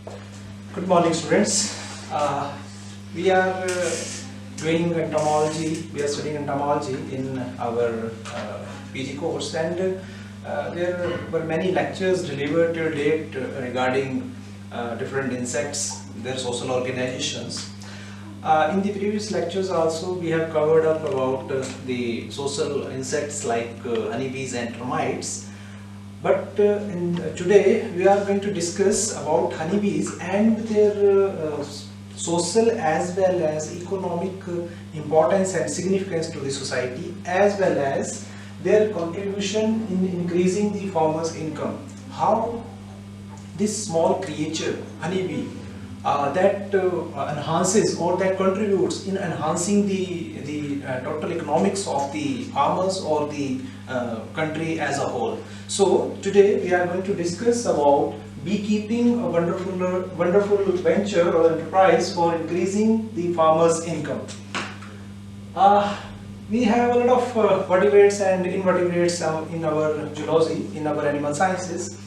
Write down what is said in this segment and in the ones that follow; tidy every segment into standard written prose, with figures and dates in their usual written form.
Good morning, students. We are doing entomology. We are studying entomology in our PG course, and there were many lectures delivered till date regarding different insects, their social organizations. In the previous lectures also we have covered up about the social insects like honeybees and termites. But today we are going to discuss about honeybees and their social as well as economic importance and significance to the society, as well as their contribution in increasing the farmer's income. How this small creature, honeybee, that enhances or that contributes in enhancing the total economics of the farmers or the country as a whole. So today we are going to discuss about beekeeping, a wonderful venture or enterprise for increasing the farmers' income. We have a lot of vertebrates and invertebrates in our zoology, in our animal sciences.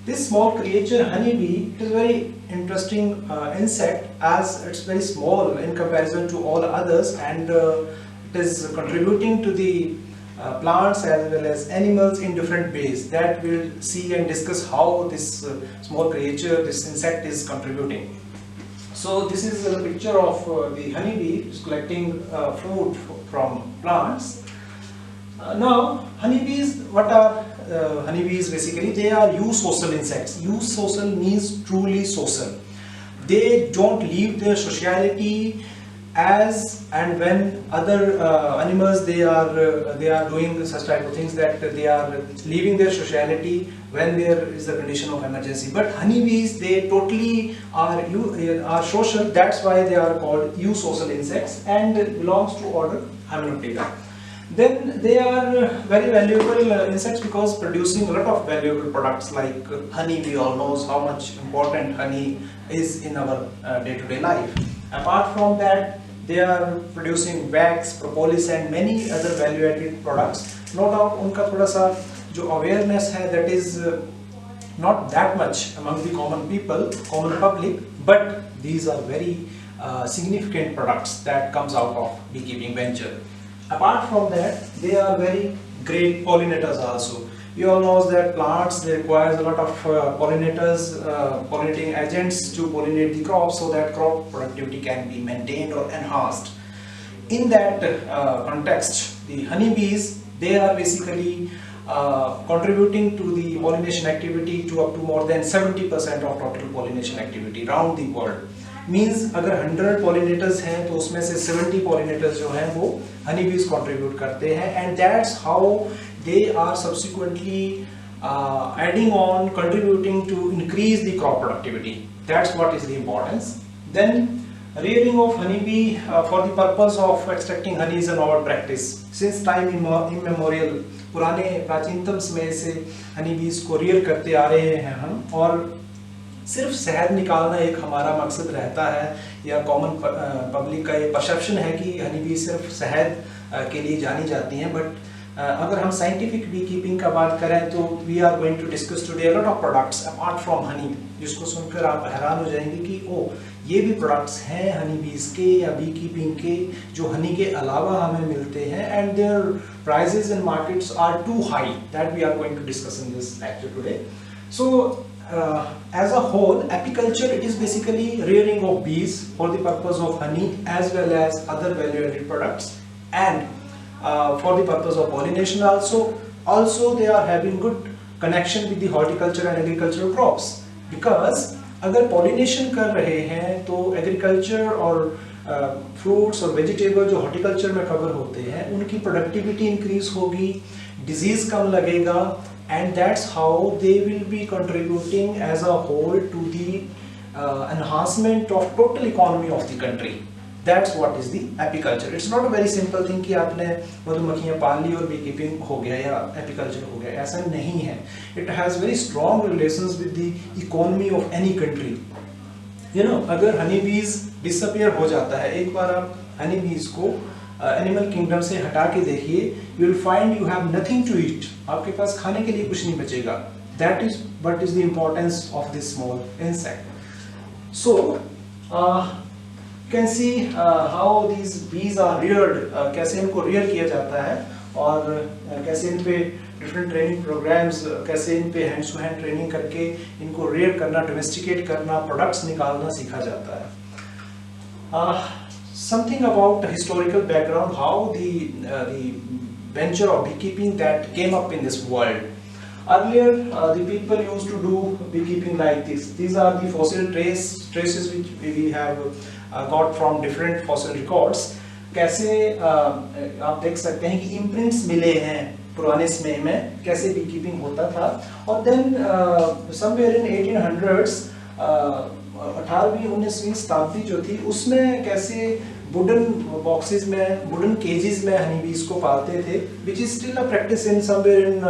This small creature, honeybee, is a very interesting insect, as it's very small in comparison to all others, and it is contributing to the plants as well as animals in different ways. That we'll see and discuss how this small creature, this insect, is contributing. So this is a picture of the honeybee is collecting food from plants. Now, honeybees, what are honeybees basically? They are eusocial insects. Eusocial means truly social. They don't leave their sociality as and when other animals they are doing such type of things, that they are leaving their sociality when there is a condition of emergency. But honeybees, they totally are social. That's why they are called eusocial insects and belongs to order Hymenoptera. Then they are very valuable insects because producing a lot of valuable products like honey. We all know how much important honey is in our day-to-day life. Apart from that, they are producing wax, propolis and many other value-added products. No doubt उनका थोड़ा सा जो awareness है, that is not that much among the common people, common public, but these are very significant products that comes out of beekeeping venture. Apart from that, they are very great pollinators also. You all know that plants, they require a lot of pollinators, pollinating agents to pollinate the crops so that crop productivity can be maintained or enhanced. In that context, the honeybees, they are basically contributing to the pollination activity to up to more than 70% of total pollination activity around the world. Means अगर 100 pollinators हैं तो उसमें से 70 pollinators जो हैं वो हनी बीज contribute करते हैं, and that's how they are subsequently adding on contributing to increase the crop productivity. That's what is the importance. Then rearing of honeybee for the purpose of extracting honey is a novel practice since time immemorial. पुराने प्राचीनतम समय से Honey bees को rear करते आ रहे हैं हम, और सिर्फ शहद निकालना एक हमारा मकसद रहता है, या कॉमन पब्लिक का ये परसेप्शन है कि हनी बी सिर्फ शहद के लिए जानी जाती हैं. बट अगर हम साइंटिफिक बी कीपिंग का बात करें तो we are going to discuss today a lot of products apart from honey, जिसको सुनकर आप हैरान हो जाएंगे कि ओ ये भी प्रोडक्ट्स हैं हनी बीज के या बी कीपिंग के जो हनी के अलावा हमें मिलते हैं, and their prices in markets are too high. That we are going to discuss in this lecture today. So as a whole, apiculture, it is basically rearing of bees for the purpose of honey as well as other value-added products, and for the purpose of pollination also. Also, they are having good connection with the horticulture and agricultural crops, because अगर pollination कर रहे हैं तो agriculture और fruits और vegetable जो horticulture में cover होते हैं उनकी productivity increase होगी, disease कम लगेगा, and that's how they will be contributing as a whole to the enhancement of total economy of the country. That's what is the apiculture. It's not a very simple thing कि आपने मधुमक्खियाँ पाल ली और beekeeping हो गया या apiculture हो गया, ऐसा नहीं है. It has very strong relations with the economy of any country. You know, अगर honeybees disappear हो जाता है, एक बार आप honeybees को एनिमल किंगडम से हटा के देखिए, you will find you have nothing to eat. आपके पास खाने के लिए कुछ नहीं बचेगा. That is what is the importance of this small insect. So you can see how these bees are reared, कैसे इनको rear किया जाता है, और कैसे इन पे डिफरेंट ट्रेनिंग प्रोग्राम्स, कैसे इन पे हैंड टू हैंड ट्रेनिंग करके इनको rear करना, डोमेस्टिकेट करना, प्रोडक्ट्स निकालना सीखा जाता है. Something about the historical background, how the venture of beekeeping that came up in this world. Earlier, the people used to do beekeeping like this. These are the fossil traces which we have got from different fossil records. कैसे आप देख सकते हैं कि imprints मिले हैं पुराने समय में कैसे beekeeping होता था. और then somewhere in 1800s, 18वीं 19वीं शताब्दी जो थी उसमें कैसे वुडन बॉक्सेस में, वुडन केजेस में हनी बीज को पालते थे, which is still a practice in somewhere in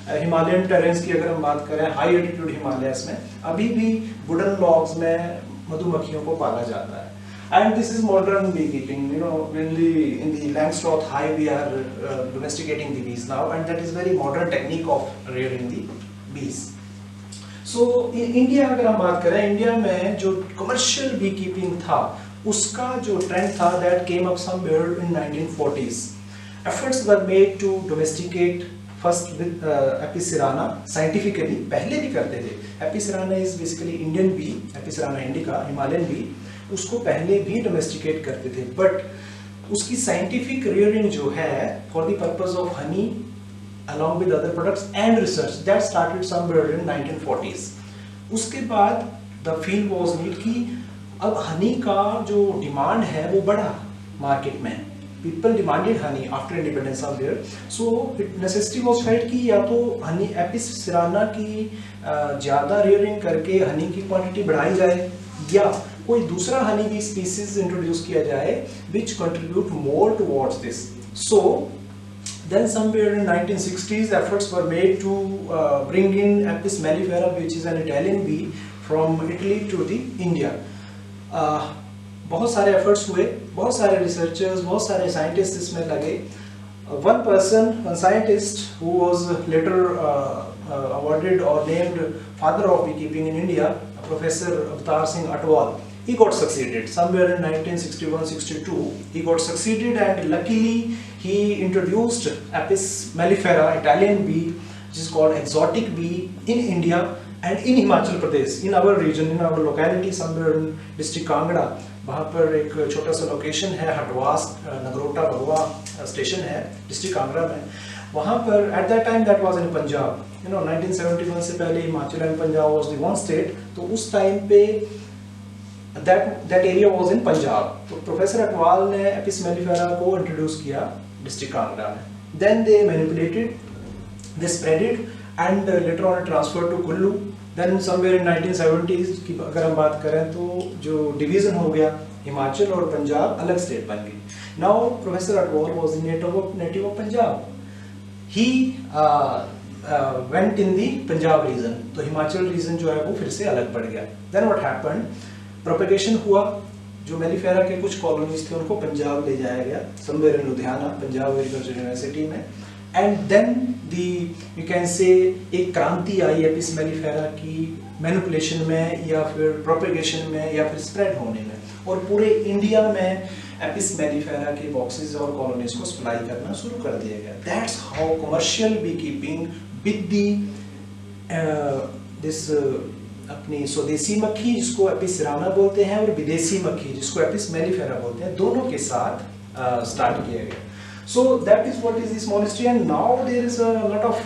Himalayan terrains की अगर हम बात करें, हाई एल्टीट्यूड हिमालयस में अभी भी वुडन लॉग्स में मधुमक्खियों को पाला जाता है. And this is modern beekeeping. You know, in the Langstroth High we are domesticating the bees now, and that is very modern technique of rearing the bees. So in India अगर हम बात करें, इंडिया में जो commercial beekeeping था उसका जो trend था, that came up somewhere in 1940s. Efforts were made to domesticate first with Apis cerana scientifically. पहले भी करते थे. Apis cerana is basically Indian bee, Apis cerana indica, Himalayan bee. उसको पहले भी डोमेस्टिकेट करते थे, बट उसकी साइंटिफिक रियरिंग जो है for the purpose of honey along with other products and research, that started somewhere in 1940s. उसके बाद the field was need कि अब हनी का जो डिमांड है वो बढ़ा मार्केट में. People demanded honey after independence of there, so it necessity was felt कि या तो हनी एपिस सिराना की ज़्यादा रियरिंग करके हनी की क्वांटिटी बढ़ाई जाए, या कोई दूसरा हनी बी स्पीसीज इंट्रोड्यूस किया जाए which contribute more towards this. So then somewhere in 1960s efforts were made to bring in Apis mellifera, which is an Italian bee from Italy to the India. बहुत सारे efforts हुए, बहुत सारे researchers, बहुत सारे scientists इसमें लगे. One person, one scientist who was later awarded or named father of beekeeping in India, Professor Avtar Singh Atwal, he got succeeded somewhere in 1961-62. He got succeeded, and luckily he introduced Apis mellifera, Italian bee, which is called exotic bee, in India and in Himachal Pradesh, in our region, in our locality, somewhere in district Kangra. वहाँ पर एक छोटा सा location है, हटवास नगरोटा भगवा station है district Kangra में. वहाँ पर at that time that was in Punjab, you know 1971 से पहले Himachal and Punjab was the one state. तो उस टाइम पे that area was in Punjab. तो प्रोफेसर अटवाल ने एपिस mellifera को इंट्रोड्यूस किया डिस्ट्रिक्ट कांगड़ा में. Then they manipulated, they spread it, and later on transferred to Kullu. Then somewhere in 1970s की अगर हम बात करें तो जो डिवीजन हो गया, हिमाचल और पंजाब अलग स्टेट बन गई. Now Professor Atwal was the native of Punjab. He went in the Punjab region. तो हिमाचल रीजन जो है वो फिर से अलग पड़ गया. Then what happened? Propagation हुआ, जो मेलीफेरा के कुछ कॉलोनीज थे उनको पंजाब ले जाया गया, somewhere in Ludhiana, Punjab agriculture university में. And then you can say एक क्रांति आई एपिस मेलीफेरा की मैनिपुलेशन में, या फिर प्रोपेगेशन में, या फिर स्प्रेड होने में, और पूरे इंडिया में एपिस मेलीफेरा के बॉक्सेस और कॉलोनीज को सप्लाई करना शुरू कर दिया गया. That's how commercial beekeeping with this अपनी स्वदेशी मक्खी जिसको एपिस सिराना बोलते हैं, और विदेशी मक्खी जिसको एपिस मेलीफेरा बोलते हैं, दोनों के साथ स्टार्ट किया गया. So that is what is the small history, and now there is a lot of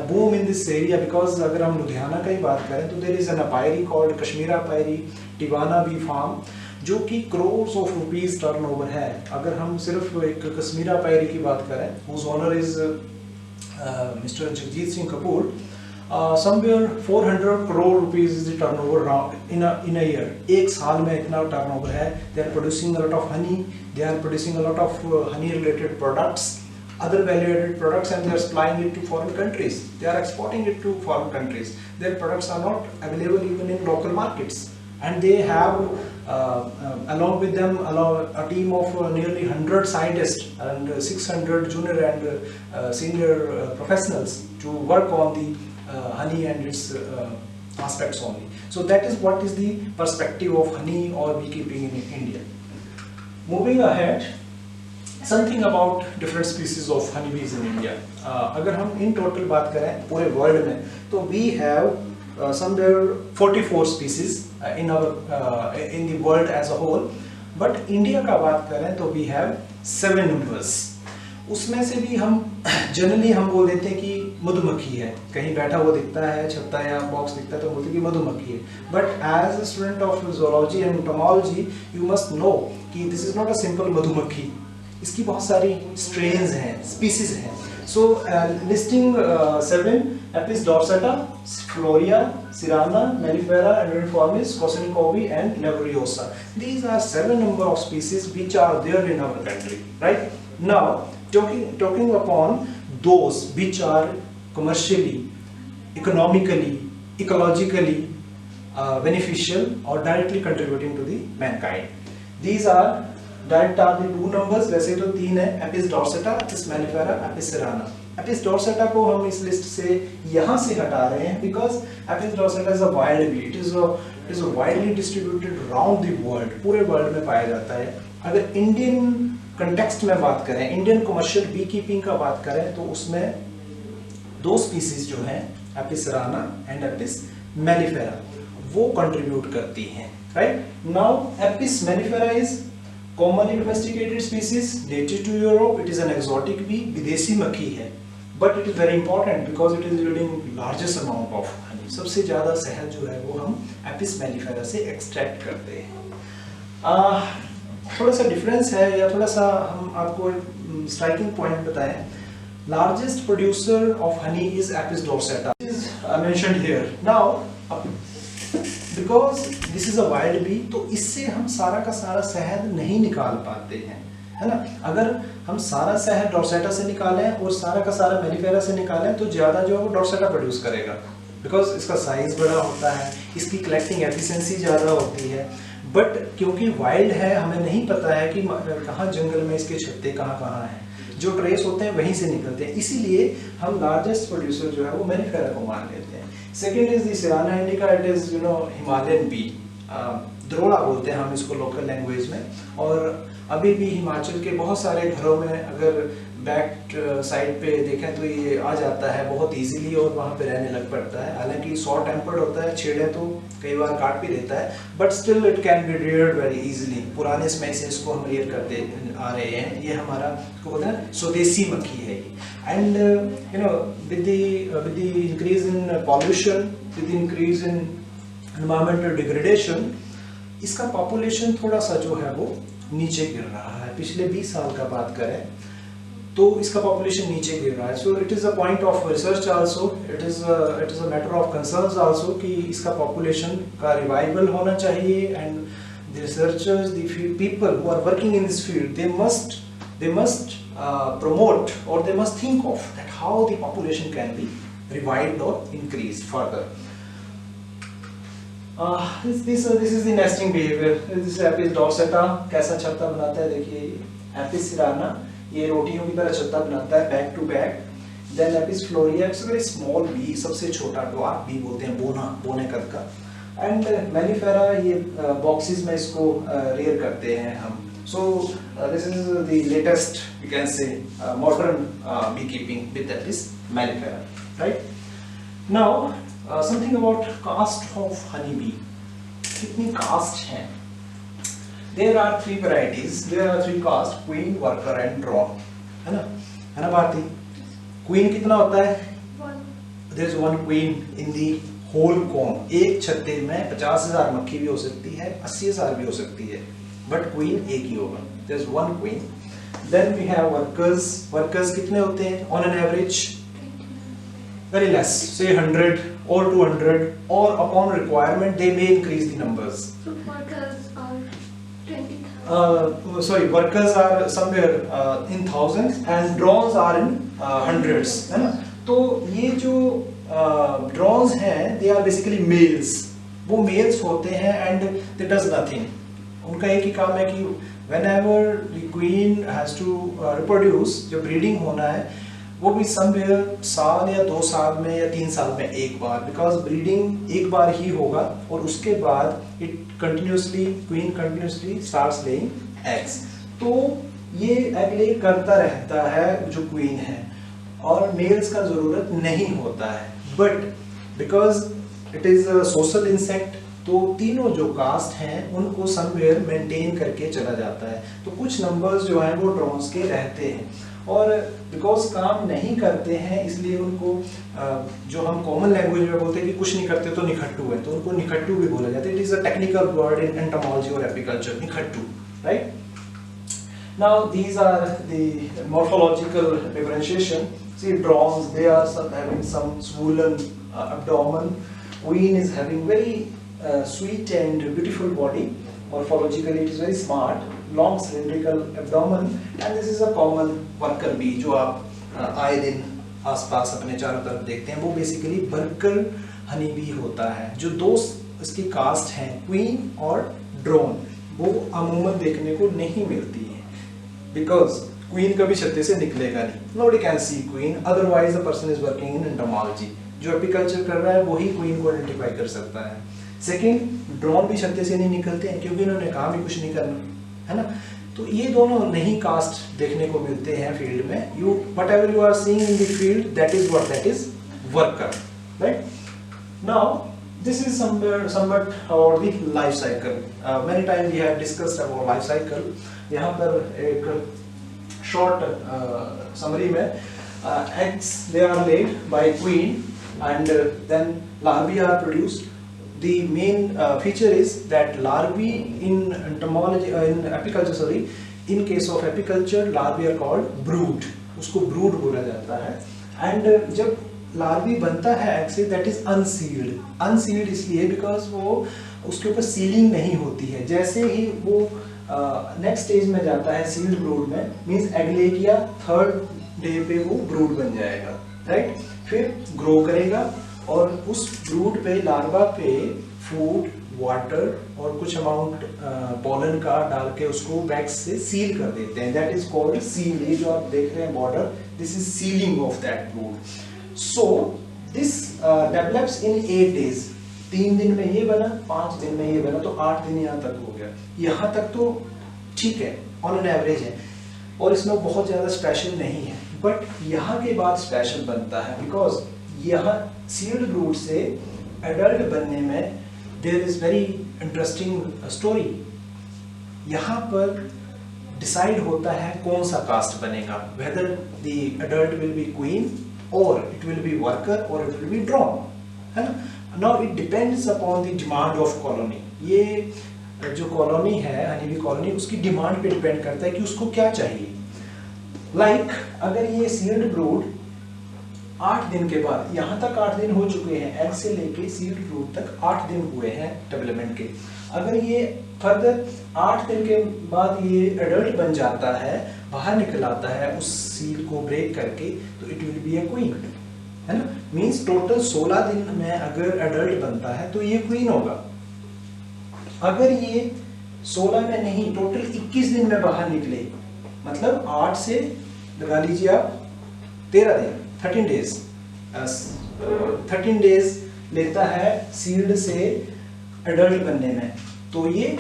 boom in this area, because अगर हम लुधियाना का ही बात करें तो there is an apiary called Kashmira Apiary, Tivana Bee Farm, जो कि crores of rupees turnover है. अगर हम सिर्फ एक कश्मीरा पायरी की बात करें, whose owner is Mr. Jagjit Singh Kapoor, somewhere 400 crore rupees is the turnover in a year. एक साल में इतना turnover है. They are producing a lot of honey, they are producing a lot of honey related products, other value added products, and they are supplying it to foreign countries. They are exporting it to foreign countries. Their products are not available even in local markets, and they have along with them a team of nearly 100 scientists and 600 junior and senior professionals to work on the honey and its aspects only. So that is what is the perspective of honey or beekeeping in India. Moving ahead, something about different species of honeybees in India. अगर हम in total बात करें पूरे world में, तो we have somewhere 44 species in the world as a whole. But India का बात करें तो we have 7 numbers. उसमें से भी हम जनरली हम बोल देते हैं कि मधुमक्खी है, कहीं बैठा हुआ दिखता है, छत्ता या बॉक्स दिखता है तो बोलते हैं कि मधुमक्खी है. But as a student of zoology and entomology you must know कि this is not a simple मधुमक्खी, इसकी बहुत सारी स्ट्रेन्स हैं, स्पीसीज हैं. So listing 7: Apis dorsata, Floria, Sirana, Mellifera, Endorphomis, Cosinicovi and Laboriosa. These are 7 number of species which are there in our country, right? Now talking upon those which are commercially, economically, ecologically beneficial or directly contributing to the mankind. These are the 2 numbers. वैसे तो 3 है, Apis dorsata, Apis mellifera, Apis sirana. Apis dorsata को हम इस list से यहाँ से हटा रहे हैं because Apis dorsata is a wild bee. It is a widely distributed around the world. पूरे वर्ल्ड में पाया जाता है. अगर इंडियन कंटेक्स्ट में बात करें, इंडियन कमर्शियल बी कीपिंग का बात करें तो उसमें 2 स्पीसीज जो हैं, Apis cerana and Apis mellifera, वो कंट्रीब्यूट करती हैं, right? Now Apis mellifera is commonly domesticated species native to Europe. It is an exotic bee, विदेशी मक्खी है, but it is very important because it is yielding largest amount of honey. सबसे ज्यादा शहद जो है वो हम एपिस मेलिफेरा से एक्सट्रैक्ट करते हैं. थोड़ा सा डिफरेंस है या थोड़ा सा हम आपको स्ट्राइकिंग पॉइंट बताएं. Largest producer of honey is apis dorsata, is mentioned here. Now because this is a wild bee, तो इससे हम सारा का सारा शहद नहीं निकाल पाते हैं, है ना? अगर हम सारा शहद डोर्सेटा से निकालें और सारा का सारा मेलिफेरा से निकालें तो ज्यादा जो है वो डोर्सेटा प्रोड्यूस करेगा बिकॉज इसका साइज बड़ा होता है, इसकी कलेक्टिंग एफिशिएंसी ज्यादा होती है. बट क्योंकि वाइल्ड है, हमें नहीं पता है कि कहाँ जंगल में इसके छत्ते कहाँ हैं, जो ट्रेस होते हैं वहीं से निकलते हैं, इसीलिए हम लार्जेस्ट प्रोड्यूसर जो है वो मेलिफेरा को मान लेते हैं. Second is the cerana indica. It is Himalayan bee, द्रोड़ा बोलते हैं हम इसको लोकल लैंग्वेज में. और अभी भी हिमाचल के बहुत सारे घरों में अगर बैक साइड पे देखें तो ये आ जाता है बहुत इजीली और वहाँ पे रहने लग पड़ता है. हालांकि शॉर्ट टेम्पर्ड होता है, छेड़े तो कई बार काट भी देता है, but still it can be Rudyard very easily. पुराने समय से इसको हम रियर करते आ रहे हैं. ये हमारा को बोलते हैं स्वदेशी मक्खी है ये. And with the increase in pollution, with the increase in environmental degradation, इसका पॉपुलेशन थोड़ा सा जो है वो नीचे गिर रहा है. पिछले 20 साल का बात करें तो इसका पॉपुलेशन नीचे गिर रहा है. So it is a point of research also, it is a matter of concerns also कि इसका पॉपुलेशन का रिवाइवल होना चाहिए. And the researchers, the people who are working in this field, they must promote or they must think of that how the population can be revived or increased further. This is the nesting behavior. This is Apis dorsata. कैसा छत्ता बनाता है देखिए. Apis sirana ये रोटियों की तरह छत्ता बनाता है back to back. Then Apis florea, it's a very small bee, सबसे छोटा dwarf bee बोलते हैं, बोने कद का. And Mellifera ये boxes में इसको rear करते हैं हम. So this is the latest, you can say, modern beekeeping with Apis mellifera, right? Now something about caste of honeybee. कितनी caste हैं? There are 3 varieties. There are 3 castes: queen, worker, and drone. है ना Bharti? Queen कितना होता है? 1. There is 1 queen in the whole comb. एक छत्ते में 50,000 मक्खी भी हो सकती है, 80,000 भी हो सकती है, but queen एक ही होगा. There is 1 queen. Then we have workers. Workers कितने होते हैं? On an average, very less, say 100 or 200, or upon requirement they may increase the numbers. So workers are 20,000. Sorry, workers are somewhere in thousands and drones are in hundreds, है ना? तो ये जो drones हैं, they are basically males. वो males होते हैं and they does nothing. उनका एक ही काम है कि whenever the queen has to reproduce, जब breeding होना है, वो भी समवेयर साल या 2 साल में या 3 साल में एक बार, बिकॉज ब्रीडिंग एक बार ही होगा और उसके बाद it continuously queen continuously starts laying eggs. तो ये एग ले करता रहता है जो क्वीन है और मेल्स का ज़रूरत नहीं होता है। But because it is a social insect, तो तीनों जो कास्ट हैं उनको समवेयर मेंटेन करके चला जाता है। तो कुछ नंबर्स जो हैं वो ड्रोन्स के रहते हैं और बिकॉज काम नहीं करते हैं इसलिए उनको जो हम कॉमन लैंग्वेज में बोलते हैं कि कुछ नहीं करते तो निखट्टू है, तो उनको निखट्टू भी बोला जाता है। It is a technical word in entomology और एपिकल्चर, निखट्टू, right. Now these are the morphological differentiation. See, drones, they are having some swollen abdomen. Queen is having very sweet and beautiful body. Morphologically, it is very smart. Long cylindrical abdomen, and this is a common worker bee जो आप आए दिन आसपास अपने चारों तरफ देखते हैं। वो बेसिकली वर्कर हनी बी होता है। जो दो इसकी कास्ट हैं, क्वीन और ड्रोन, वो अमूमन देखने को नहीं मिलती है बिकॉज क्वीन कभी छत्ते से निकलेगा नहीं। Nobody can see queen, otherwise the person is working in entomology. जो एपिकल्चर कर रहा है वही क्वीन को आइडेंटिफाई कर सकता है। सेकंड, ड्रोन भी छत्ते से नहीं निकलते हैं क्योंकि इन्होंने काम ही कुछ नहीं करना, है ना। तो ये दोनों नहीं कास्ट देखने को मिलते हैं फील्ड में। You whatever you are seeing in the field, that is what, that is worker, right. Now this is somewhat about the life cycle. Many times we have discussed about life cycle. यहाँ पर एक short summary में eggs they are laid by queen and then larvae are produced. The main feature is that larvae in entomology in apiculture, sorry, in case of apiculture larvae are called brood. उसको brood बोला जाता है। and जब larvae बनता है egg से, that is unsealed. Unsealed इसलिए because वो उसके ऊपर सीलिंग नहीं होती है। जैसे ही वो नेक्स्ट स्टेज में जाता है सील्ड ब्रूड में, मींस एग ले किया, थर्ड डे पे वो ब्रूड बन जाएगा, राइट। फिर ग्रो करेगा और उस ब्रूड पे लार्वा पे फूड, वाटर और कुछ अमाउंट पोलन का डाल के उसको वैक्स से सील कर देते हैं। That is called seal. ये जो आप देख रहे हैं border, this is ceiling of that brood. So this develops in 8 days. 3 दिन में ये बना, 5 दिन में ये बना, तो 8 दिन यहाँ तक हो गया। यहाँ तक तो ठीक है, ऑन एन एवरेज है और इसमें बहुत ज़्यादा स्पेशल नहीं है। बट यहाँ के बाद स्पेशल बनता है बिकॉज यहाँ सील्ड ब्रूड से एडल्ट बनने में there is very interesting story. यहाँ पर डिसाइड होता है कौन सा कास्ट बनेगा, whether the adult will be queen or it will be worker or it will be drone, है ना। Now it depends upon the demand of colony. ये जो कॉलोनी है हनी बी कॉलोनी, उसकी डिमांड पे डिपेंड करता है कि उसको क्या चाहिए। Like अगर ये सील्ड ब्रूड 8 दिन के बाद, यहाँ तक 8 दिन हो चुके हैं, एग से लेके सील्ड ब्रूड तक 8 दिन हुए हैं डेवलपमेंट के। अगर ये फर्दर 8 दिन के बाद ये एडल्ट बन जाता है, बाहर निकल आता है उस सील को ब्रेक करके, तो it will be A queen, है ना। मींस टोटल 16 दिन में अगर एडल्ट बनता है तो ये क्वीन होगा। अगर ये 16 में नहीं, टोटल 21 दिन में बाहर निकले, मतलब 8 से लगा लीजिए आप 13 दिन, 13 डेज, 13 डेज लेता है सील्ड से एडल्ट बनने में, तो ये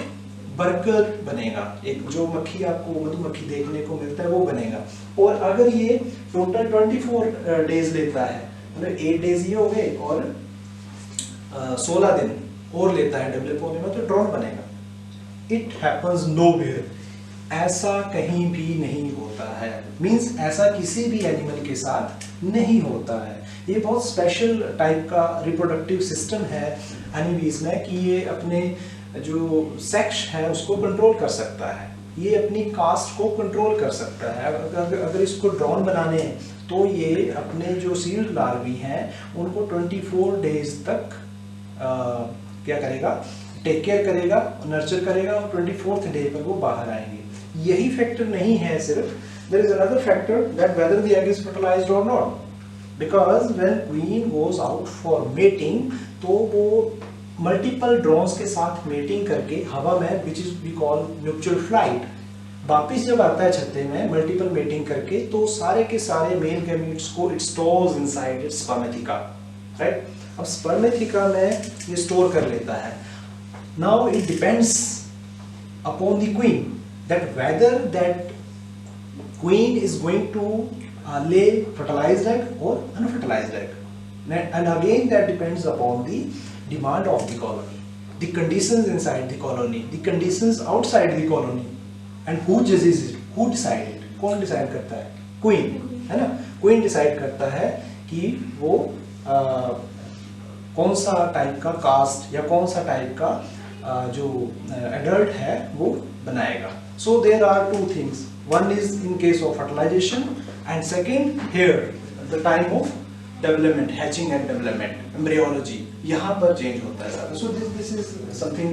वर्कर बनेगा। एक जो मक्खी आपको मधुमक्खी देखने को मिलता है वो बनेगा। और अगर ये टोटल 24 डेज लेता है, मतलब 8 डेज ये हो गए और 16 दिन और लेता है डेवलप होने में, तो ड्रोन बनेगा। इट हैपन्स नोवेयर, ऐसा कहीं भी नहीं होता है। मींस ऐसा किसी भी एनिमल के साथ नहीं होता है। ये बहुत स्पेशल टाइप का रिप्रोडक्टिव सिस्टम है हनीबीज में कि ये अपने जो सेक्स है उसको कंट्रोल कर सकता है, ये अपनी कास्ट को कंट्रोल कर सकता है। अगर इसको ड्रोन बनाने हैं तो ये अपने जो सील्ड लार्वी हैं उनको 24 डेज तक क्या करेगा, टेक केयर करेगा, नर्चर करेगा और 24th डे पर वो बाहर आएंगे। यही फैक्टर नहीं है सिर्फ, there is another factor that whether the egg is fertilised और not, because when queen goes out for mating, तो वो मल्टीपल ड्रोन्स के साथ मेटिंग करके हवा में, which is we call nuptial flight, वापिस जब आता है छत्ते में मल्टीपल मेटिंग करके, तो सारे के सारे मेल गैमीट्स को it stores inside it's spermatheca, right. अब स्पर्मेथिका में ये स्टोर कर लेता है। Now it depends upon the queen that whether that queen is going to lay fertilized egg or unfertilized egg, and again that depends upon the demand of the colony, the conditions inside the colony, the conditions outside the colony, and who judges it, who decide it, कौन decide करता है? Queen, है ना। Queen decide करता है कि वो कौन सा टाइप का कास्ट या कौन सा टाइप का जो एडल्ट है वो बनाएगा। So there are two things, one is in case of fertilization and second here the time of development, hatching and development, embryology, यहाँ पर change होता है सारा। So this is something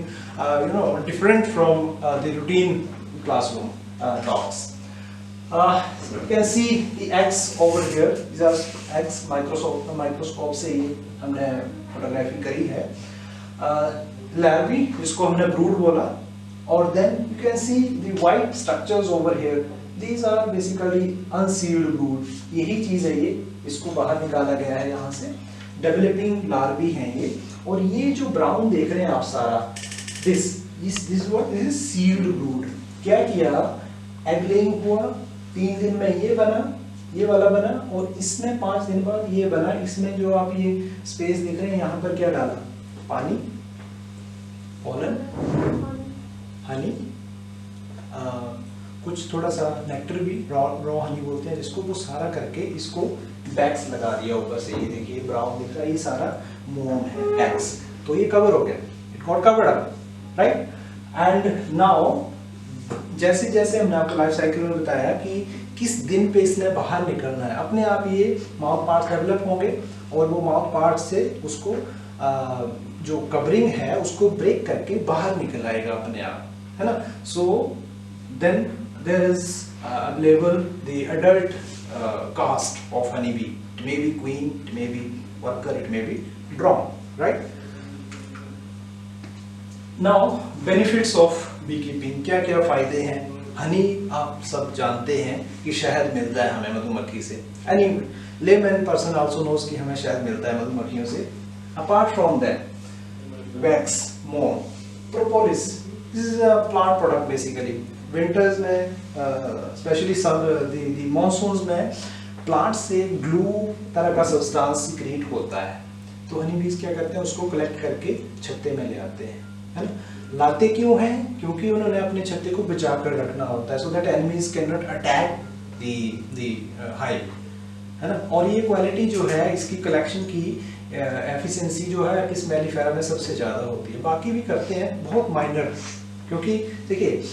different from the routine classroom talks. So you can see the eggs over here, these are eggs, microscope से ये हमने photography करी है। larvae जिसको हमने brood बोला, और then you can see the white structures over here, these are basically unsealed brood, यही चीज है ये, इसको बाहर निकाला गया है यहाँ से, डेवलपिंग लार्वी हैं ये। और ये जो ब्राउन देख रहे हैं आप सारा, this what is sealed brood। क्या किया, एग लेइंग हुआ, 3 दिन में ये बना, ये वाला बना, और इसमें 5 दिन बाद ये बना। इसमें जो आप ये स्पेस देख रहे हैं यहाँ पर क्या डाला, पानी, पोलन, हनी, कुछ थोड़ा सा नेक्टर भी, रॉ हनी बोलते हैं जिसको, वो सारा करके इसको बैग्स लगा दिया ऊपर से। ये देखिए ब्राउन दिख रहा है, ये सारा मोम है, एग्स, तो ये कवर हो गया, it got covered up, right. And now जैसे जैसे हमने आपको लाइफ साइकिल में बताया कि किस दिन पे इसने बाहर निकलना है, अपने आप ये माउथ पार्ट्स डेवलप होंगे और वो माउथ पार्ट से उसको जो कवरिंग है उसको ब्रेक करके बाहर निकल आएगा अपने आप, है ना। So then there is available the adult caste of honey bee, it may be queen, it may be worker, it may be drone, right. Now benefits of bee keeping, क्या क्या फायदे हैं। हनी आप सब जानते हैं कि शहद मिलता है हमें मधुमक्खी से, any layman person also knows कि हमें शहद मिलता है मधुमक्खियों से। अपार्ट फ्रॉम दैट, वैक्स, मोम, propolis, this is a plant product basically. Winters में स्पेशली द मॉनसून्स में प्लांट से ग्लू तरह का सब्सटेंस सीक्रेट होता है, तो हनी बीज क्या करते हैं, उसको कलेक्ट करके छत्ते में ले आते हैं, है ना। लाते क्यों हैं, क्योंकि उन्होंने अपने छत्ते को बचा कर रखना होता है, so that enemies can not attack the hive, है ना। और ये क्वालिटी जो है इसकी कलेक्शन की एफिशिएंसी जो है इस मेलिफेरा में सबसे ज़्यादा होती है। बाकी भी करते हैं बहुत माइनर, क्योंकि देखिए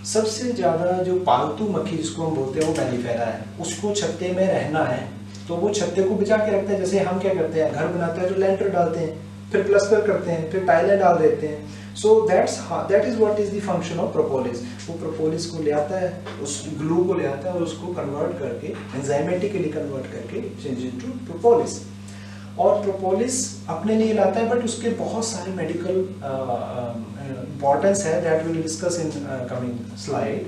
सबसे ज़्यादा जो पालतू मक्खी जिसको हम बोलते हैं वो मेलिफेरा है, उसको छत्ते में रहना है तो वो छत्ते को बचा के रखता है। जैसे हम क्या करते हैं, घर बनाते हैं तो लेंटर डालते हैं, फिर प्लास्टर करते हैं, फिर टाइलें डाल देते हैं। सो that is what is the function of propolis. वो प्रोपोलिस को ले आता है, उस ग्लू को ले आता है और उसको कन्वर्ट करके, एंजाइमेटिकली कन्वर्ट करके चेंज इनटू प्रोपोलिस। और प्रोपोलिस अपने लिए लाता है, बट उसके बहुत सारे मेडिकल इंपॉर्टेंस है, that will discuss in coming slide.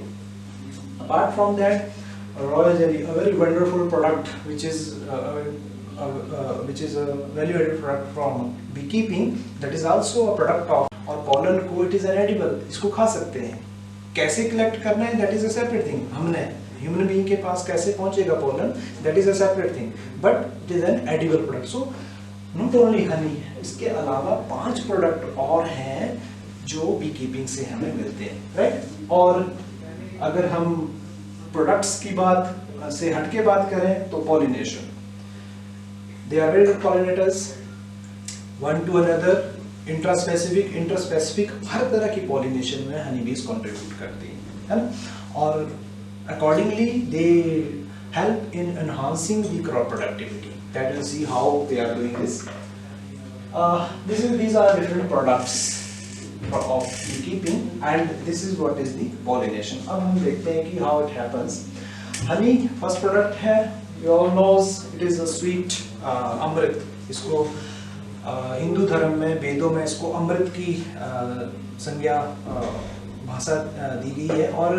Apart from that, royal jelly, a very wonderful product which is a value added product from beekeeping, that is also a product of, और pollen को it is an edible, इसको खा सकते हैं। कैसे collect करना है, that is a separate thing। हमने ह्यूमन बीइंग के पास कैसे पहुंचेगा pollen, that is a separate thing, but it is an edible product। So not only honey, इसके अलावा 5 प्रोडक्ट और हैं जो बी कीपिंग से हमें मिलते हैं, राइट। और अगर हम प्रोडक्ट्स की बात से हटके बात करें तो pollination, they are very good pollinators, one to another, intraspecific, हर तरह की पॉलिनेशन में हनी बीज कंट्रीब्यूट करती हैं, है ना। और accordingly they help in enhancing the crop productivity, that will see how they are doing this. These are different products of beekeeping, and this is what is the pollination। अब हम देखते हैं कि how it happens। Honey first product है, you all knows it is a sweet अमृत। इसको हिंदू धर्म में, वेदों में इसको अमृत की संज्ञा भाषा दी गई है। और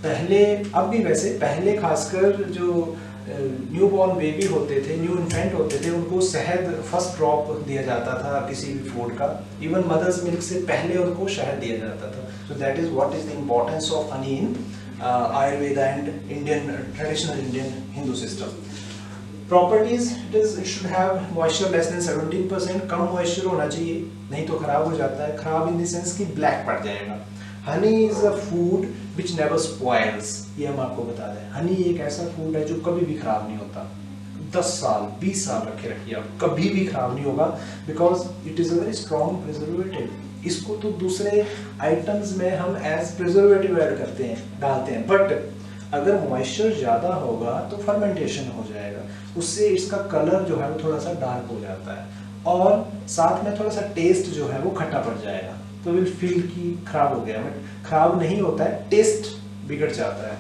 पहले, अब भी वैसे, पहले खासकर जो न्यू बॉर्न बेबी होते थे, न्यू इन्फेंट होते थे, उनको शहद फर्स्ट ड्रॉप दिया जाता था किसी भी फूड का। इवन मदर्स मिल्क से पहले उनको शहद दिया जाता था। सो that is what is the importance of honey in Ayurveda and Indian traditional Indian Hindu system. Properties, it should have moisture less than 17%, come moisture होना चाहिए, नहीं तो खराब हो जाता है। खराब इन द सेंस कि ब्लैक पड़ जाएगा। Honey is a food which never spoils, ये हम आपको बता दें। हनी एक ऐसा फूड है जो कभी भी खराब नहीं होता। 10 साल 20 साल रखे रखिए आप, कभी भी खराब नहीं होगा, because it is a very strong preservative. इसको तो दूसरे आइटम्स में हम एज प्रिजर्वेटिव ऐड करते हैं, डालते हैं, बट अगर मॉइस्चर ज़्यादा होगा तो फर्मेंटेशन हो जाएगा, उससे इसका कलर जो है वो थोड़ा सा डार्क हो जाता है, और साथ में थोड़ा सा टेस्ट जो है वो खट्टा पड़ जाएगा, तो विल फील कि खराब हो गया। बट खराब नहीं होता है, टेस्ट बिगड़ जाता है।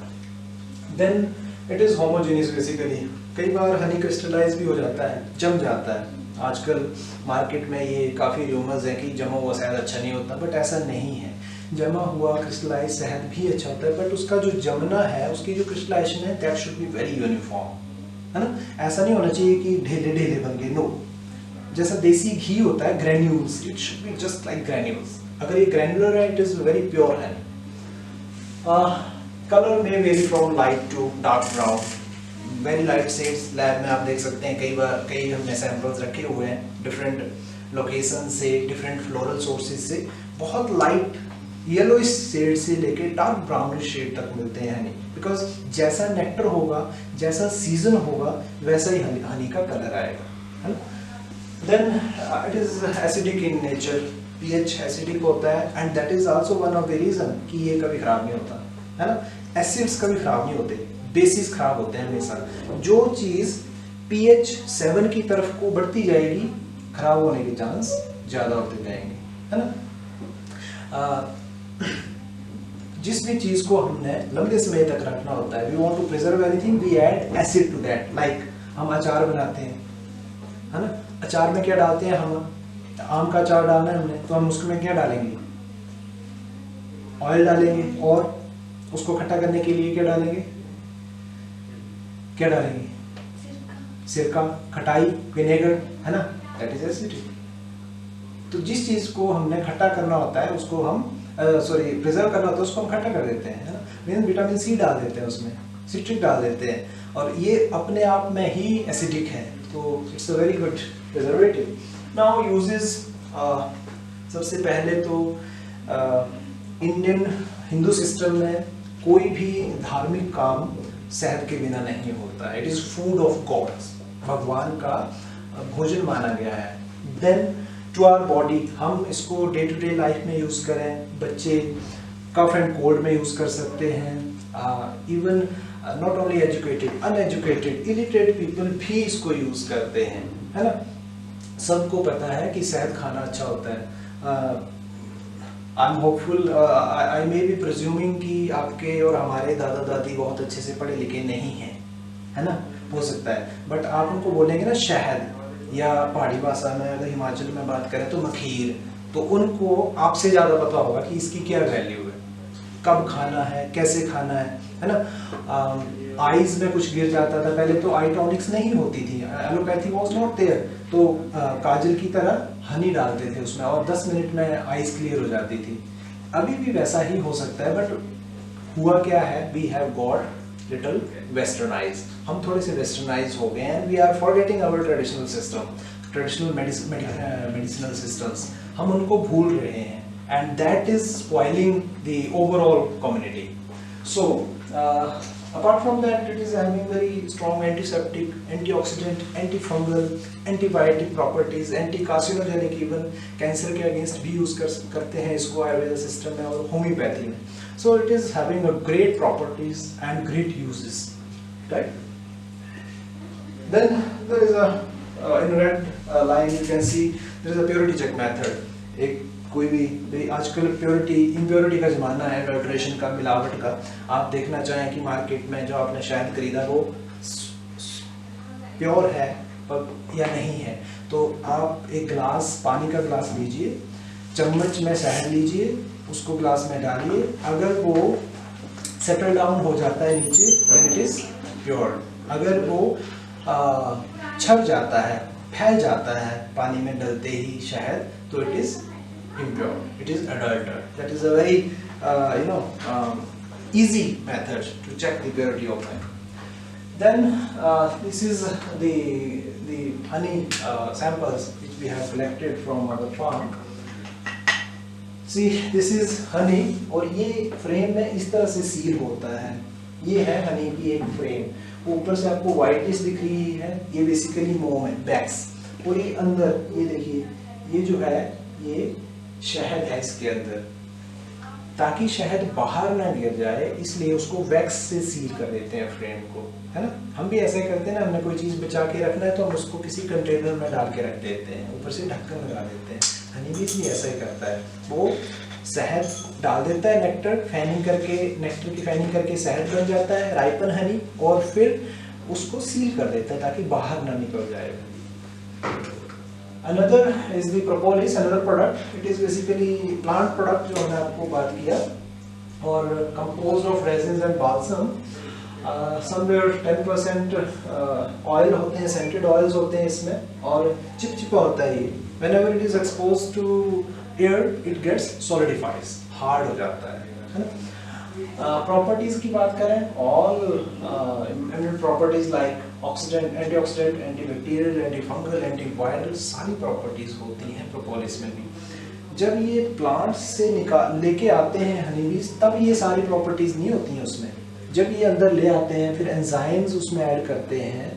Then it is homogeneous basically. कई बार हनी क्रिस्टलाइज भी हो जाता है, जम जाता है। आजकल मार्केट में ये काफ़ी रूमर्स है कि जमा हुआ शहद अच्छा नहीं होता, बट ऐसा नहीं है। जमा हुआ क्रिस्टलाइज शहद भी अच्छा होता है, बट उसका जो जमना है, उसकी जो क्रिस्टलाइजेशन है, that should be very uniform, है ना। ऐसा नहीं होना चाहिए कि ढेले ढेले बन गए, नो। जैसा देसी घी होता है granules, it should be just like granules. अगर ये ग्रैनुलर है, it is very pure honey. Colour में vary from light to dark brown, very light shades. Lab में आप देख सकते हैं, कई हमने सैंपल्स रखे हुए हैं डिफरेंट लोकेशन से, डिफरेंट फ्लोरल सोर्सेज से। बहुत लाइट येलो शेड से लेके डार्क ब्राउन शेड तक मिलते हैं हनी, बिकॉज जैसा नेक्टर होगा, जैसा सीजन होगा, वैसा ही हनी का कलर आएगा, है ना। Then it is acidic in nature, pH acidic होता है, and that is also one of the reason कि ये कभी खराब नहीं होता, है ना। एसिड्स कभी खराब नहीं होते, बेसिस खराब होते हैं हमेशा। जो चीज पीएच 7 की तरफ को बढ़ती जाएगी, खराब होने के चांस ज्यादा होते जाएंगे, है ना। जिस भी चीज को हमने लंबे समय तक रखना होता है, we want to preserve anything, we add acid to that. Like हम अचार बनाते हैं, है ना। अचार में क्या डालते हैं हम? आम का अचार डालना है हमने, तो हम उसमें क्या डालेंगे? ऑयल डालेंगे, और उसको खट्टा करने के लिए क्या डालेंगे? क्या डालेंगे? सिरका, खटाई, विनेगर, है ना। That is acidic. तो जिस चीज को हमने खट्टा करना होता है, उसको हम प्रिजर्व करना होता है, उसको हम खट्टा कर देते हैं, है ना। मीन विटामिन सी डाल देते हैं उसमें, सिट्रिक डाल देते हैं, और ये अपने आप में ही एसिडिक है, तो it's a very good preservative. Now uses, सबसे पहले तो इंडियन हिंदू सिस्टम में कोई भी धार्मिक काम शहद के बिना नहीं होता है। It is food of gods, भगवान का भोजन माना गया है। देन टू आवर बॉडी, हम इसको डे टू डे लाइफ में यूज करें, बच्चे कफ एंड कोल्ड में यूज कर सकते हैं, even not only educated, uneducated, illiterate people भी इसको यूज करते हैं, है ना। सबको पता है कि शहद खाना अच्छा होता है। I am hopeful, I may be presuming कि आपके और हमारे दादा दादी बहुत अच्छे से पढ़े लिखे नहीं हैं, है ना, हो सकता है। बट आप उनको बोलेंगे ना शहद, या पहाड़ी भाषा में अगर हिमाचल में बात करें तो मखीर, तो उनको आपसे ज़्यादा पता होगा कि इसकी क्या वैल्यू है, कब खाना है, कैसे खाना है ना। आईज में कुछ गिर जाता था पहले, तो आई टॉनिक्स नहीं होती थी, एलोपैथी वाज नॉट देयर, तो काजल की तरह हनी डालते थे उसमें, और 10 मिनट में आईज क्लियर हो जाती थी। अभी भी वैसा ही हो सकता है, बट हुआ क्या है, we have got little westernize, हम थोड़े से वेस्टर्नाइज हो गए हैं, and we are forgetting our traditional system, traditional medicinal systems, हम उनको भूल रहे हैं, and that is spoiling the overall community. So apart from that, it is having very strong antiseptic, antioxidant, antifungal, antibiotic properties, anti-carcinogenic, even cancer के against भी use करते हैं इसको आयुर्वेद सिस्टम में और होम्योपैथी में. So it is having a great properties and great uses, right? Then there is a in red line you can see there is a purity check method. एक कोई भी आजकल प्योरिटी इम्प्योरिटी का ज़माना है, एडल्ट्रेशन का, मिलावट का. आप देखना चाहें कि मार्केट में जो आपने शहद खरीदा वो प्योर है या नहीं है, तो आप एक गिलास पानी का गिलास लीजिए, चम्मच में शहद लीजिए, उसको गिलास में डालिए. अगर वो सेटल डाउन हो जाता है नीचे व्हेन इट इज प्योर। अगर वो छप जाता है, फैल जाता है पानी में डलते ही शहद, तो it is impure, it is adulter. That is a very easy method to check the purity of honey. Then this is the honey samples which we have collected from our farm. See, this is honey, और ये frame में इस तरह से seal होता है। ये है हनी की एक फ्रेम, ऊपर से आपको व्हाइटिश दिख रही है, ये बेसिकली मोम है, वैक्स, और ये अंदर ये देखिए, ये जो है ये शहद है इसके अंदर। ताकि शहद बाहर ना गिर जाए इसलिए उसको वैक्स से सील कर देते हैं फ्रेम को, है ना। हम भी ऐसा करते हैं ना, हमने कोई चीज़ बचा के रखना है तो हम उसको किसी कंटेनर में डाल के रख देते हैं, ऊपर से ढक्कन लगा देते हैं। हनी भी इसलिए ऐसा ही करता है, वो शहद डाल देता है, नेक्टर की फैनिंग करके शहद बन जाता है, राइपन हनी, और फिर उसको सील कर देता है ताकि बाहर ना निकल जाए। Another is the propolis, another product. It is basically plant product जो हमने आपको बात किया, और composed of resins and balsam. Somewhere 10% oil होते हैं, scented oils होते हैं इसमें, और चिपचिपा होता है ये। Whenever it is exposed to air, it gets solidifies, hard हो जाता है ना। प्रॉपर्टीज की बात करें, all immune properties like oxidant, antioxidant, antibacterial, antifungal, antiviral, सारी प्रॉपर्टीज होती हैं प्रोपोलिस में भी। जब ये प्लांट्स से लेके आते हैं हनीबीज, तब ये सारी प्रॉपर्टीज नहीं होती हैं उसमें। जब ये अंदर ले आते हैं, फिर एंजाइम्स उसमें ऐड करते हैं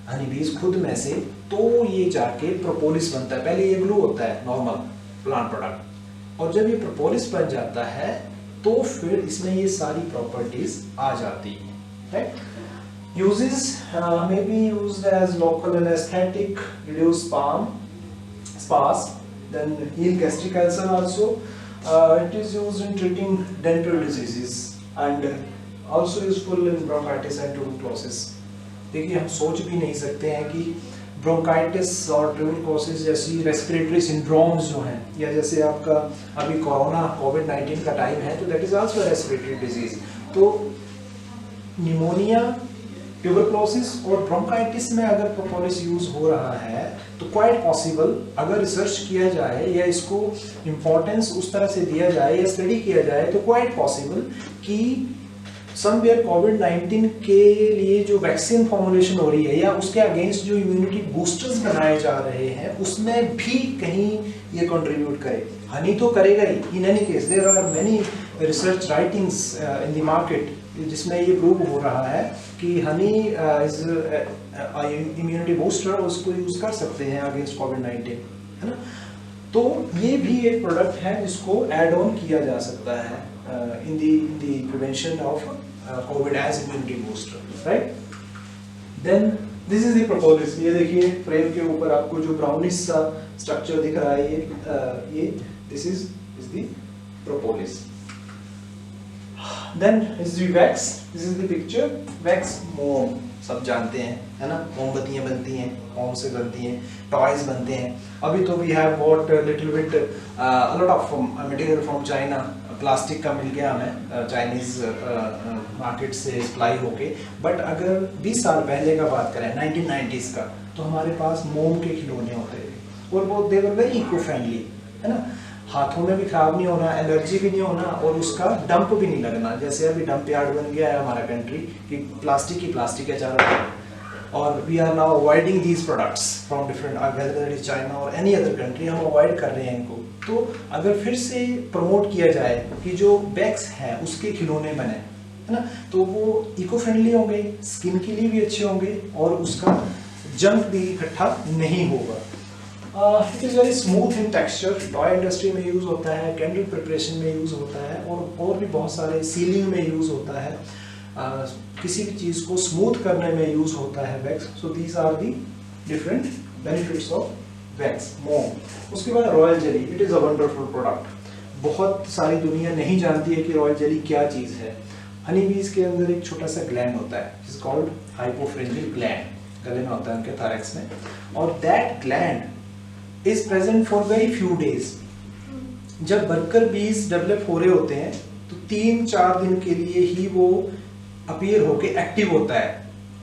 हनीबीज खुद में से, तो ये जाके प्रोपोलिस बनता है। पहले ये ग्लू होता है, नॉर्मल प्लांट प्रोडक्ट, और जब ये प्रोपोलिस बन जाता है तो फिर इसमें ये सारी प्रॉपर्टीज आ जाती हैं, right. Uses may be used as local anesthetic, reduce spasm, then heal gastric ulcer also. It is used in treating dental diseases and also useful in bronchitis and tuberculosis. देखिए, हम सोच भी नहीं सकते हैं कि ब्रोंकाइटिस और ट्यूबरकुलोसिस जैसी रेस्पिरेटरी सिंड्रोम्स जो हैं, या जैसे आपका अभी कोरोना कोविड-19 का टाइम है, तो that is also respiratory disease. तो निमोनिया, ट्यूबरकुलोसिस और ब्रोंकाइटिस में अगर प्रोपोलिस यूज हो रहा है तो क्वाइट पॉसिबल, अगर रिसर्च किया जाए या इसको इम्पोर्टेंस उस तरह से दिया जाए या स्टडी किया जाए, तो क्वाइट पॉसिबल कि समवेयर कोविड-19 के लिए जो वैक्सीन फॉर्मुलेशन हो रही है या उसके अगेंस्ट जो इम्यूनिटी बूस्टर्स बनाए जा रहे हैं, उसमें भी कहीं ये कंट्रीब्यूट करे। हनी तो करेगा ही, in any case there are many research writings in the market जिसमें ये प्रूव हो रहा है कि हनी इज इम्यूनिटी बूस्टर, उसको यूज कर सकते हैं अगेंस्ट कोविड-19, है ना। तो ये भी एक प्रोडक्ट है जिसको एड ऑन किया जा सकता है in the prevention of COVID as immunity booster, right? Then this is the propolis. ये देखिए फ्रेम के ऊपर आपको जो ब्राउनिश सा स्ट्रक्चर दिख रहा है, ये this is the propolis. Then is the wax. This is the picture. Wax मोम सब जानते हैं, है ना। मोमबत्तियाँ बनती हैं, मोम से बनती हैं, टॉयज बनते हैं। अभी तो we have bought a little bit a lot of material from China. Plastic का मिल गया हमें चाइनीज मार्केट से सप्लाई होके, बट अगर 20 साल पहले का बात करें 1990s का, तो हमारे पास मोम के खिलौने होते थे और वो दे वर वेरी इको फ्रेंडली, है ना। हाथों में भी खराब नहीं होना, एलर्जी भी नहीं होना, और उसका डंप भी नहीं लगना। जैसे अभी डंप यार्ड बन गया है हमारा कंट्री कि प्लास्टिक है चारों तरफ, और we are now avoiding these products from different, whether it is China और एनी अदर कंट्री, हम अवॉइड कर रहे हैं इनको। तो अगर फिर से प्रमोट किया जाए कि जो वैक्स है उसके खिलौने बने, है ना, तो वो इको फ्रेंडली होंगे, स्किन के लिए भी अच्छे होंगे, और उसका जंक भी इकट्ठा नहीं होगा। It is very smooth in texture, toy industry में यूज़ होता है, कैंडल प्रिपरेशन में यूज़ होता है, और भी बहुत सारे सीलिंग में यूज़ होता है, किसी भी चीज़ को स्मूथ करने में यूज़ होता है wax. So these are the different benefits of wax मोम। उसके बाद royal jelly, it is a wonderful product. बहुत सारी दुनिया नहीं जानती है कि रॉयल जेली क्या चीज़ है। हनी बीज के अंदर एक छोटा सा ग्लैंड होता है, इज कॉल्ड हाइपोफ्रेंजियल ग्लैंड, गले में होता है उनके थायरैक्स में, और that gland is present for very few days. जब वर्कर बीज डेवलप हो रहे होते हैं तो 3-4 दिन के लिए ही वो अपीयर होके एक्टिव होता है,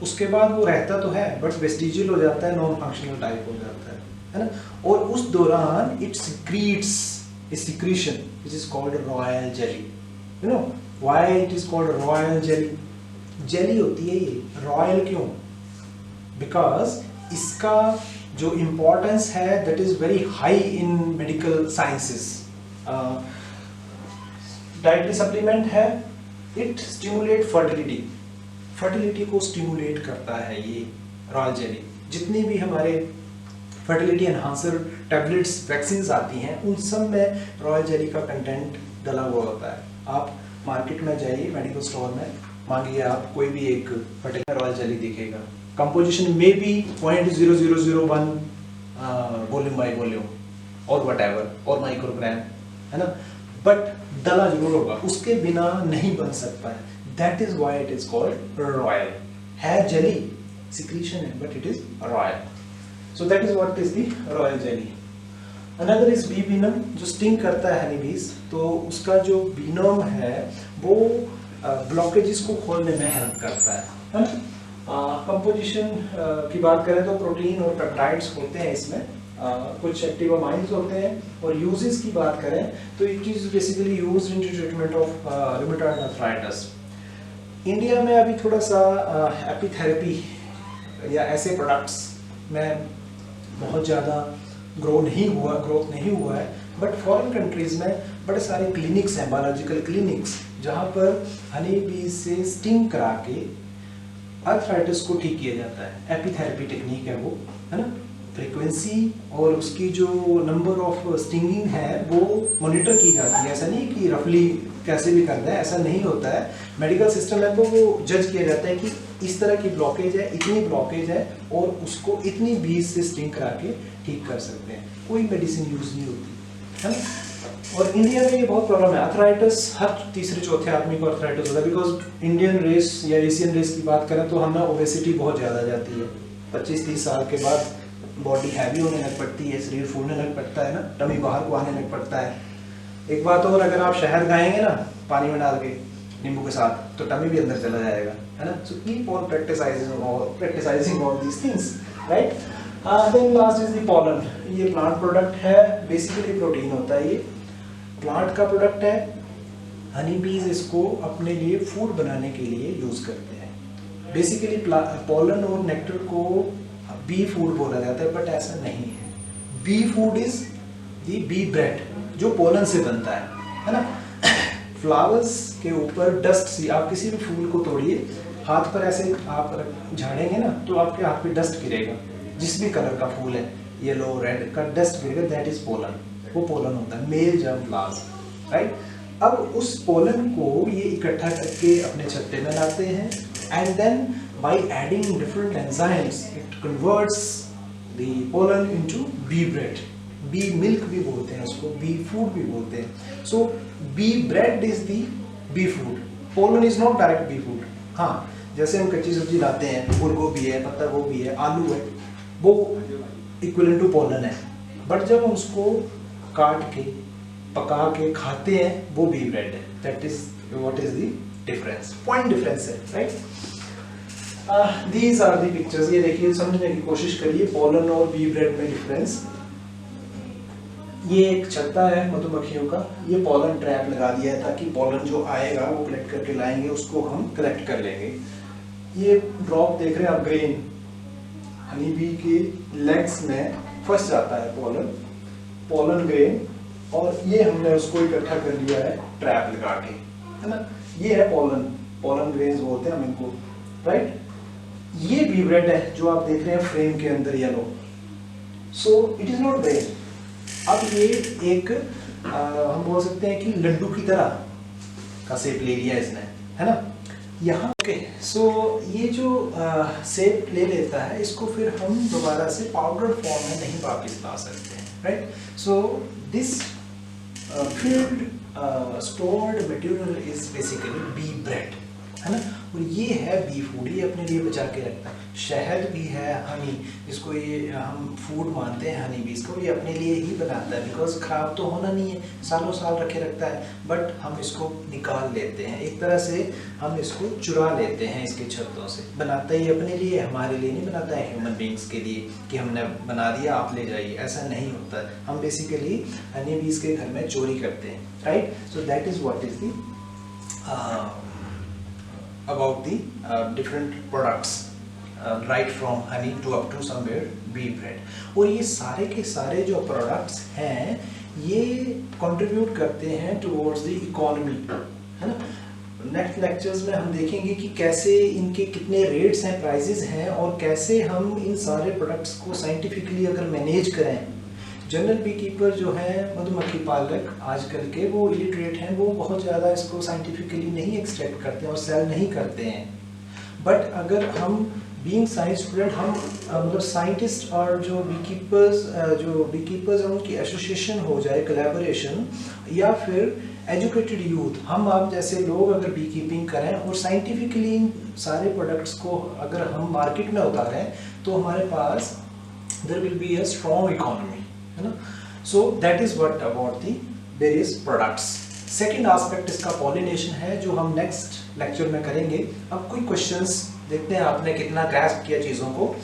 उसके बाद वो रहता तो है बट वेस्टिजियल हो जाता है, नॉन फंक्शनल टाइप हो जाता है ना। और उस दौरान it secretes a secretion which is called royal jelly. You know why it is called royal jelly? Jelly होती है ये, royal क्यों? Because इसका जो importance है that is very high in medical sciences. Dietary supplement है, it stimulate fertility. Fertility को stimulate करता है ये royal jelly. जितनी भी हमारे फर्टिलिटी एनहांसर टैबलेट्स वैक्सीन्स आती हैं उन सब में रॉयल जेली का कंटेंट डला हुआ होता है। आप मार्केट में जाइए, मेडिकल स्टोर में मांगिए, आप कोई भी एक पर्टिकुलर रॉयल जेली दिखेगा। कंपोजिशन में भी 0.0001 वॉल्यूम बाई वॉल्यूम और वटएवर और माइक्रोग्राम है ना, बट डला जरूर होगा, उसके बिना नहीं बन सकता है। That is why it is called royal. है जेली, सिक्रीशन है, but it is royal. So that is what is the royal jelly. Another is bee venom, जो स्टिंग करता है हनी बीज, तो उसका जो venom है वो ब्लॉकेजेस को खोलने में हेल्प करता है ना। कंपोजिशन की बात करें तो प्रोटीन और पेप्टाइड्स होते हैं इसमें, कुछ एक्टिव अमाइंस होते हैं। और यूजेस की बात करें तो it is basically used in treatment of rheumatoid arthritis. India में अभी थोड़ा सा एपीथेरेपी या ऐसे प्रोडक्ट्स में बहुत ज़्यादा ग्रोथ नहीं हुआ है, बट फॉरेन कंट्रीज में बड़े सारे क्लिनिक्स हैं, बायोलॉजिकल क्लिनिक्स, जहाँ पर हनी बी से स्टिंग करा के आर्थराइटिस को ठीक किया जाता है। एपीथेरेपी टेक्निक है वो, है ना। फ्रीक्वेंसी और उसकी जो नंबर ऑफ स्टिंगिंग है वो मॉनिटर की जाती है। ऐसा नहीं कि रफली कैसे भी करना है, ऐसा नहीं होता है। मेडिकल सिस्टम में तो वो जज किया जाता है कि इस तरह की ब्लॉकेज है, इतनी ब्लॉकेज है और उसको इतनी बीज से स्टिंग करा के ठीक कर सकते हैं। कोई मेडिसिन यूज नहीं होती है ना। और इंडिया में ये बहुत प्रॉब्लम है, आर्थराइटिस हर तीसरे चौथे आदमी को आर्थराइटिस होता है। बिकॉज इंडियन रेस या एशियन रेस की बात करें तो हमें ओबेसिटी बहुत ज़्यादा जाती है। 25-30 साल के बाद बॉडी हैवी होने लग पड़ती है, शरीर फूलने लग पड़ता है ना, टमी बाहर को आने लग पड़ता है। एक बात और, अगर आप शहद खाएंगे ना पानी में डाल के नींबू के साथ, तो टमी भी अंदर चला जाएगा, है ना। So keep on practising all these things, right. Then last is the pollen. ये प्लांट प्रोडक्ट है, बेसिकली प्रोटीन होता है, ये प्लांट का प्रोडक्ट है। हनी बीज इसको अपने लिए फूड बनाने के लिए यूज करते हैं। बेसिकली पॉलन और नेक्टर को बी फूड बोला जाता है, बट ऐसा नहीं है। Bee food is the bee bread, जो पोलन से बनता है ना। फ्लावर्स के ऊपर डस्ट सी, आप किसी भी फूल को तोड़िए, हाथ पर ऐसे आप झाड़ेंगे ना तो आपके हाथ पे डस्ट गिरेगा। जिस भी कलर का फूल है, येलो रेड का डस्ट गिरेगा, दैट इज पोलन। वो पोलन होता है, मेल जर्म फ्लावर्स, राइट। अब उस पोलन को ये इकट्ठा करके अपने छत्ते में लाते हैं, and then by adding different enzymes it converts the pollen into bee bread. Bee milk भी बोलते हैं उसको, bee food भी बोलते हैं। So bee bread is the bee food. Pollen is not direct bee food. हाँ, जैसे हम कच्ची सब्जी लाते हैं, फूल गोभी है, पत्ता गोभी है, आलू है, वो इक्विवेलेंट टू पोलन है। बट जब हम उसको काट के पका के खाते हैं, वो बी ब्रेड है। That is what is the difference, point difference है, right. These are the pictures. ये देखिए, समझने की कोशिश करिए पोलन और बी ब्रेड में डिफरेंस। ये एक छत्ता है मधुमक्खियों का, ये पोलन ट्रैप लगा दिया है ताकि पोलन जो आएगा वो कलेक्ट करके लाएंगे, उसको हम कलेक्ट कर लेंगे। ये ड्रॉप देख रहे हैं आप, ग्रेन हनी बी के लेग्स में फंस जाता है पोलन ग्रेन, और ये हमने उसको इकट्ठा कर लिया है ट्रैप लगा के, है ना। ये है पोलन ग्रेन्स बोलते हैं हम इनको, राइट। ये बी ब्रेड है जो आप देख रहे हैं फ्रेम के अंदर yellow. So it is not bread. अब ये एक हम बोल सकते हैं कि लड्डू की तरह का शेप ले लिया इसने, है ना। यहाँ ओके, सो ये जो शेप ले लेता है, इसको फिर हम दोबारा से पाउडर फॉर्म में नहीं वापस ला सकते हैं, right. So this filled stored material is basically bee bread. है ना। और ये है बी फूड, ये अपने लिए बचा के रखता है। शहद भी है, हनी, जिसको ये हम फूड मानते हैं, हनी बीज को, ये अपने लिए ही बनाता है, बिकॉज ख़राब तो होना नहीं है, सालों साल रखे रखता है, बट हम इसको निकाल लेते हैं, एक तरह से हम इसको चुरा लेते हैं इसके छत्तों से। बनाता ही अपने लिए, हमारे लिए नहीं बनाता है, ह्यूमन बींग्स के लिए कि हमने बना दिया आप ले जाइए, ऐसा नहीं होता है। हम बेसिकली हनी बीज के घर में चोरी करते हैं, right. So that is what is the about the different products right from honey to up to somewhere bee bread। और ये सारे के सारे जो products हैं ये contribute करते हैं towards the economy, है ना। नेक्स्ट लेक्चर्स में हम देखेंगे कि कैसे इनके कितने रेट्स हैं, प्राइजेस हैं, और कैसे हम इन सारे प्रोडक्ट्स को साइंटिफिकली अगर मैनेज करें। जनरल बी कीपर जो हैं, मधुमक्खी पालक आजकल के, वो इलिटरेट हैं, वो बहुत ज़्यादा इसको साइंटिफिकली नहीं एक्सट्रैक्ट करते हैं और सेल नहीं करते हैं। बट अगर हम बीइंग साइंस स्टूडेंट, हम मतलब साइंटिस्ट और जो बी कीपर्स हैं उनकी एसोसिएशन हो जाए, कोलैबोरेशन, या फिर एजुकेटेड यूथ, हम आप जैसे लोग अगर बी कीपिंग करें और साइंटिफिकली इन सारे प्रोडक्ट्स को अगर हम मार्केट में उतारें, तो हमारे पास there will be a strong economy, है ना। So that is what about the various products. Second aspect इसका पॉलिनेशन है, जो हम नेक्स्ट लेक्चर में करेंगे। अब कोई क्वेश्चंस देखते हैं आपने कितना ग्रास्प किया चीज़ों को।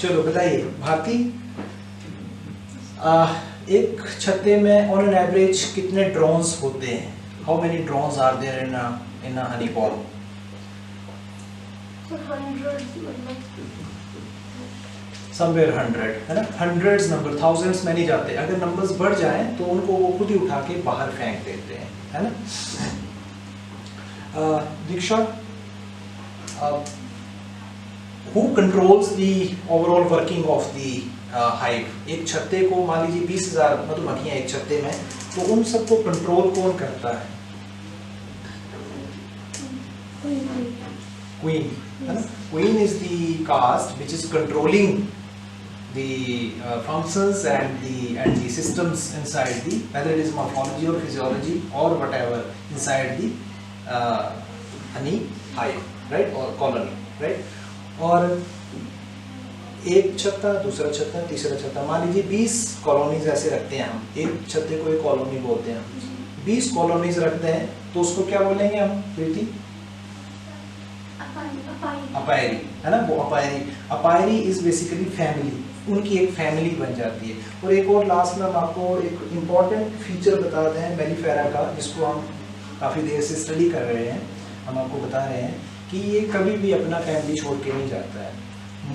चलो बताइए भारती, एक छत्ते में ऑन एन एवरेज कितने ड्रोन्स होते हैं? How many drones are there in a honey call? Somewhere 100, है ना। हंड्रेड्स नंबर, थाउजेंड्स में नहीं जाते। अगर नंबर्स बढ़ जाएं तो उनको वो खुद ही उठा के बाहर फेंक देते हैं, है ना। Diksha, who controls the overall working of the hive? एक छत्ते को मान लीजिए 20,000 मधुमक्खियां एक छत्ते में, तो उन सबको कंट्रोल कौन करता है? क्वीन, है ना। Queen is the caste which is controlling the functions and the systems inside the, whether it is morphology or physiology or whatever inside the honey hive, right, or colony, right। और एक छत्ता, दूसरा छत्ता, तीसरा छत्ता, मान लीजिए 20 कॉलोनीज ऐसे रखते हैं हम, एक छत्ते को एक कॉलोनी बोलते हैं हम। 20 कॉलोनीज रखते हैं तो उसको क्या बोलेंगे हम प्रीति? अपायरी, है ना। वो अपायरी इज बेसिकली फैमिली, उनकी एक फैमिली बन जाती है। और एक और लास्ट में हम आपको एक इम्पॉर्टेंट फीचर बता दें मेलिफेरा का, जिसको हम काफ़ी देर से स्टडी कर रहे हैं। हम आपको बता रहे हैं कि ये कभी भी अपना फैमिली छोड़ के नहीं जाता है,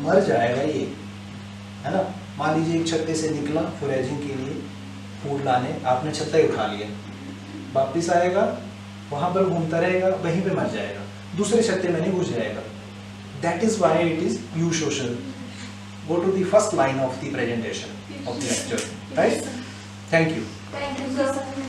मर जाएगा ये, है ना। मान लीजिए एक छत्ते से निकला फोरेजिंग के लिए, फूड लाने, आपने छत्ता ही उठा लिया, वापिस आएगा, वहाँ पर घूमता रहेगा, वहीं पे मर जाएगा, दूसरे छत्ते में नहीं घुस जाएगा। That is why it is eusocial. Go to the first line of the presentation of the lecture, right? Thank you. Thank you, sir.